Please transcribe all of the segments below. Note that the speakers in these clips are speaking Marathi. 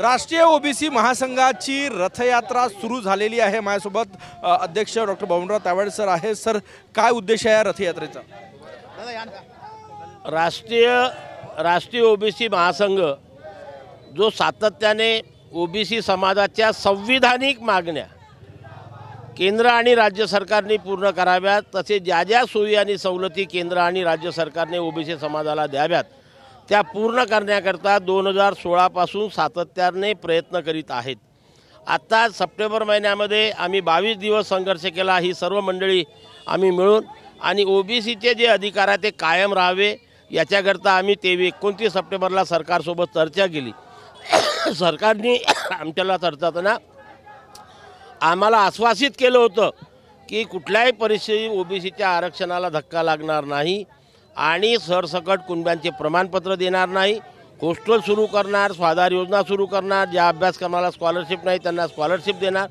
राष्ट्रीय ओबीसी महासंघाची रथयात्रा सुरू झालेली आहे। माझ्यासोबत अध्यक्ष डॉक्टर बबनराव तावडे सर आहे। सर, काय उद्देश आहे या रथयात्रेचा? राष्ट्रीय ओबीसी महासंघ जो सातत्याने ओबीसी समाजाच्या संविधानिक मागण्या केंद्र आणि राज्य सरकारने पूर्ण कराव्यात, तसे ज्या ज्या सोयी आणि सवलती केंद्र आणि राज्य सरकारने ओबीसी समाजाला द्याव्यात त्या पूर्ण करण्याकरता 2016 पासून सातत्याने प्रयत्न करीत आहेत। आता सप्टेंबर महिन्यामध्ये आम्ही 22 दिवस संघर्ष केला, ही सर्व मंडळी आम्ही मिळून, आणि ओबीसीचे जे अधिकार आहेत ते कायम राहावे याच्याकरता आम्ही 29 सप्टेंबरला सरकारसोबत चर्चा केली। सरकारने आमच्याला चर्चाताना आम्हाला आश्वासित केलं होतं की कुठल्याही परिस्थितीत ओबीसीच्या आरक्षणाला धक्का लागणार नाही आणि सरसकट कुणब्यांचे प्रमाणपत्र देणार नाही, हॉस्टेल सुरू करणार, स्वाधार योजना सुरू करणार, ज्या अभ्यासक्रमाला स्कॉलरशिप नाही त्यांना स्कॉलरशिप देणार।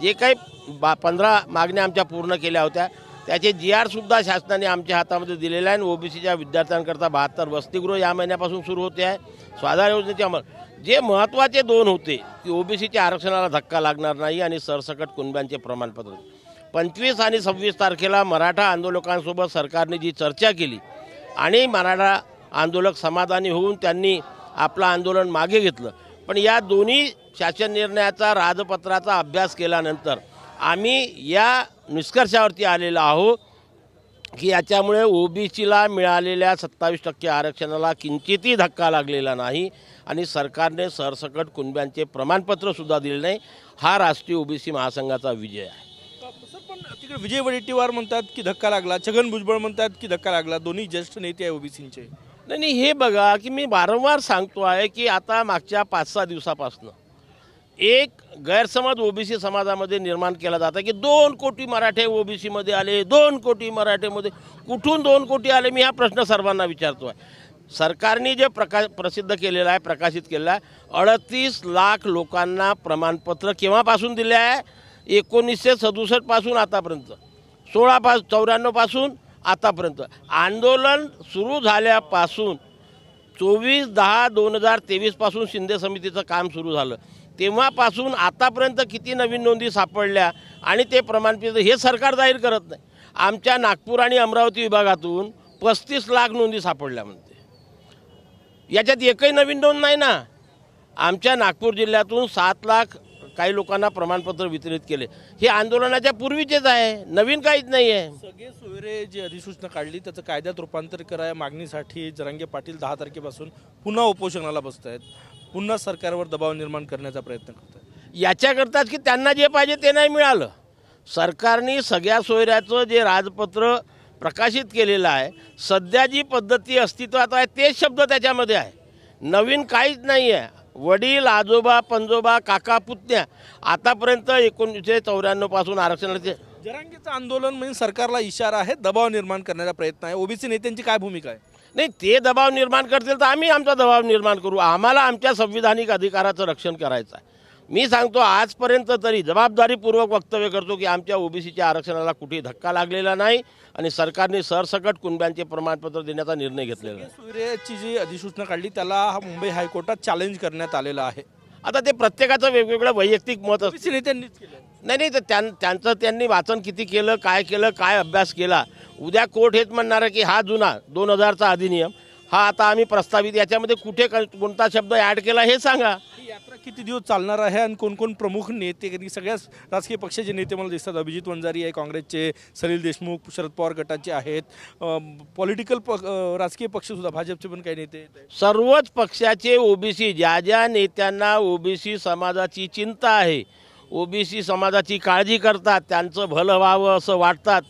जे काही 15 मागण्या आमच्या पूर्ण केल्या होत्या त्याचे GR सुद्धा शासनाने आमच्या हातामध्ये दिलेले आहे। ओबीसीच्या विद्यार्थ्यांकरता 72 वसतिगृह या महिन्यापासून सुरू होते आहे। स्वाधार योजनेचे अंमल जे महत्त्वाचे 2 होते की ओबीसीच्या आरक्षणाला धक्का लागणार नाही आणि सरसकट कुणब्यांचे प्रमाणपत्र। 25 आणि 26 तारखेला मराठा आंदोलकांसोबत सरकारने जी चर्चा केली आणि मराठा आंदोलक समाधानी होऊन त्यांनी आपलं आंदोलन मागे घेतलं, पण या दोन्ही शासन निर्णयाचा राजपत्राचा अभ्यास केल्यानंतर आम्ही या निष्कर्षावरती आलेलो आहोत की याच्यामुळे ओबीसीला मिळालेल्या 27% आरक्षणाला किंचितही धक्का लागलेला नाही आणि सरकारने सरसकट कुणब्यांचे प्रमाणपत्रसुद्धा दिले नाही। हा राष्ट्रीय ओबीसी महासंघाचा विजय आहे। पण तिकडे विजय वडेट्टीवार म्हणतात की धक्का लागला, छगन भुजबळ म्हणतात की धक्का लागला, दोन्ही ज्येष्ठ नेते आहे ओबीसीचे। नाही, हे बघा की मी वारंवार सांगतो आहे की आता मागच्या 5-6 दिवसापासून एक गैरसमज ओबीसी समाजामध्ये निर्माण केला जाता की 2 कोटी मराठे ओबीसीमध्ये आले, 2 कोटी मराठेमध्ये कुठून 2 कोटी आले, मी हा प्रश्न सर्वांना विचारतो आहे। सरकारने जे प्रसिद्ध केलेला आहे, प्रकाशित केलेला आहे, 38 लाख लोकांना प्रमाणपत्र केव्हापासून दिले आहे? 1967 पासून आतापर्यंत, 94 पासून आतापर्यंत। आंदोलन सुरू झाल्यापासून 24/10/2023 पासून शिंदे समितीचं काम सुरू झालं, तेव्हापासून आतापर्यंत किती नवीन नोंदी सापडल्या आणि ते प्रमाणपत्र हे सरकार जाहीर करत नाही। आमच्या नागपूर आणि अमरावती विभागातून 35 लाख नोंदी सापडल्या म्हणते, याच्यात एकही नवीन नोंद नाही ना। आमच्या नागपूर जिल्ह्यातून 7 लाख काही लोकांना प्रमाणपत्र वितरित केले, हे आंदोलनाच्या पूर्वीचेच आहे, नवीन काहीच नाही आहे। सगळे सोयरे जी अधिसूचना काढली त्याचं कायद्यात रूपांतर कराय मागणीसाठी जरांगे पाटील 10 तारखेपासून पुन्हा उपोषणाला बसत आहेत, पुन्हा सरकारवर दबाव निर्माण करण्याचा प्रयत्न करत आहेत। याच्याकरताच की त्यांना जे पाहिजे ते नाही मिळालं। सरकारने सगळ्या सोयऱ्याचं जे राजपत्र प्रकाशित केलेलं आहे, सध्या जी पद्धती अस्तित्वात आहे तेच शब्द त्याच्यामध्ये आहे, नवीन काहीच नाही आहे। वडील, आजोबा, पंजोबा, काका, पुतण्या आतापर्यंत 1994 पासून आरक्षणाचे जरांगेचं आंदोलन म्हणजे सरकारला इशारा आहे, दबाव निर्माण करण्याचा प्रयत्न आहे। ओबीसी नेत्यांची काय भूमिका आहे? नाही, ते दबाव निर्माण करतील तर आम्ही आमचा दबाव निर्माण करू, आम्हाला आमच्या संविधानिक अधिकाराचं रक्षण करायचं आहे। मी सांगतो आजपर्यंत तरी जबाबदारीपूर्वक वक्तव्य करतो की आमच्या ओबीसीच्या आरक्षणाला कुठेही धक्का लागलेला नाही आणि सरकारने सरसकट कुणब्यांचे प्रमाणपत्र देण्याचा निर्णय घेतलेला आहे। सोयऱ्याची जी अधिसूचना काढली त्याला मुंबई हायकोर्टात चॅलेंज करण्यात आलेलं आहे। आता ते प्रत्येकाचं वेगवेगळं वैयक्तिक मत असतं। ओबीसी नेत्यांनीच केलं नाही, तर त्यांचं त्यांनी वाचन किती केलं, काय अभ्यास केला, उद्या कोर्ट हेच म्हणणार आहे की हा जुना 2000चा अधिनियम हा आता आम्ही प्रस्तावित, याच्यामध्ये कुठे कोणता शब्द ॲड केला हे सांगा। ही यात्रा किती दिवस चालणार आहे आणि कोण कोण प्रमुख नेते, सगळ्याच राजकीय पक्षाचे नेते मला दिसतात। अभिजित वंजारी आहे काँग्रेसचे, सलील देशमुख शरद पवार गटाचे आहेत, पॉलिटिकल राजकीय पक्षसुद्धा भाजपचे पण काही नेते आहेत। सर्वच पक्षाचे ओबीसी, ज्या ज्या नेत्यांना ओबीसी समाजाची चिंता आहे, ओबीसी समाजाची काळजी करतात, त्यांचं भलं व्हावं असं वाटतात,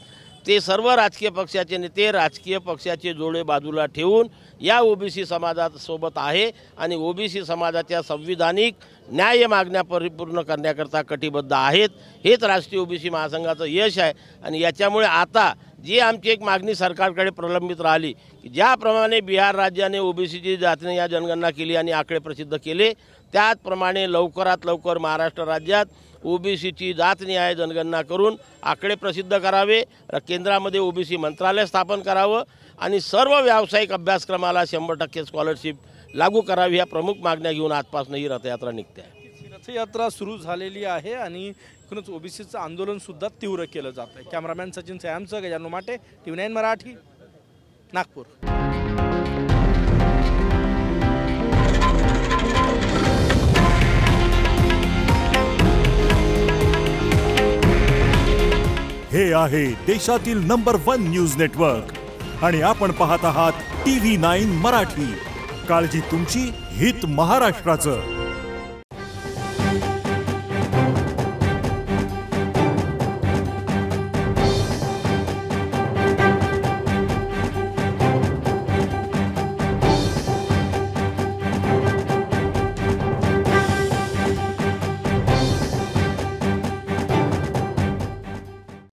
ते सर्व राजकीय पक्षाचे नेते राजकीय पक्षाचे जोडे बाजूला ठेवून या ओबीसी समाजासोबत आहे आणि ओबीसी समाजाच्या संविधानिक न्याय मागण्या परिपूर्ण करण्याकरता कटिबद्ध आहेत। हेच राष्ट्रीय ओबीसी महासंघाचं यश आहे आणि याच्यामुळे आता जी आमची एक मागणी सरकारकडे प्रलंबित राहिली की ज्याप्रमाणे बिहार राज्याने ओबीसीची जातीने या जनगणना केली आणि आकडे प्रसिद्ध केले, त्याचप्रमाणे लवकरात लवकर महाराष्ट्र राज्यात ओबीसीची जातनिहाय जनगणना करून आकडे प्रसिद्ध करावे, केंद्रामध्ये ओबीसी मंत्रालय स्थापन करावं आणि सर्व व्यावसायिक अभ्यासक्रमाला 100% स्कॉलरशिप लागू करावी ह्या प्रमुख मागण्या घेऊन आजपासून ही रथयात्रा निघते आहे. ही रथयात्रा सुरू झालेली आहे आणि एकूणच ओबीसीचं आंदोलन सुद्धा तीव्र केलं जात आहे. कॅमेरामॅन सचिन सॅमसह गजानन माटे, TV9 मराठी, नागपूर. हे आहे देशातील नंबर 1 न्यूज नेटवर्क आणि आपण पाहत आहात TV9 मराठी. काळजी तुमची, हित महाराष्ट्राचं.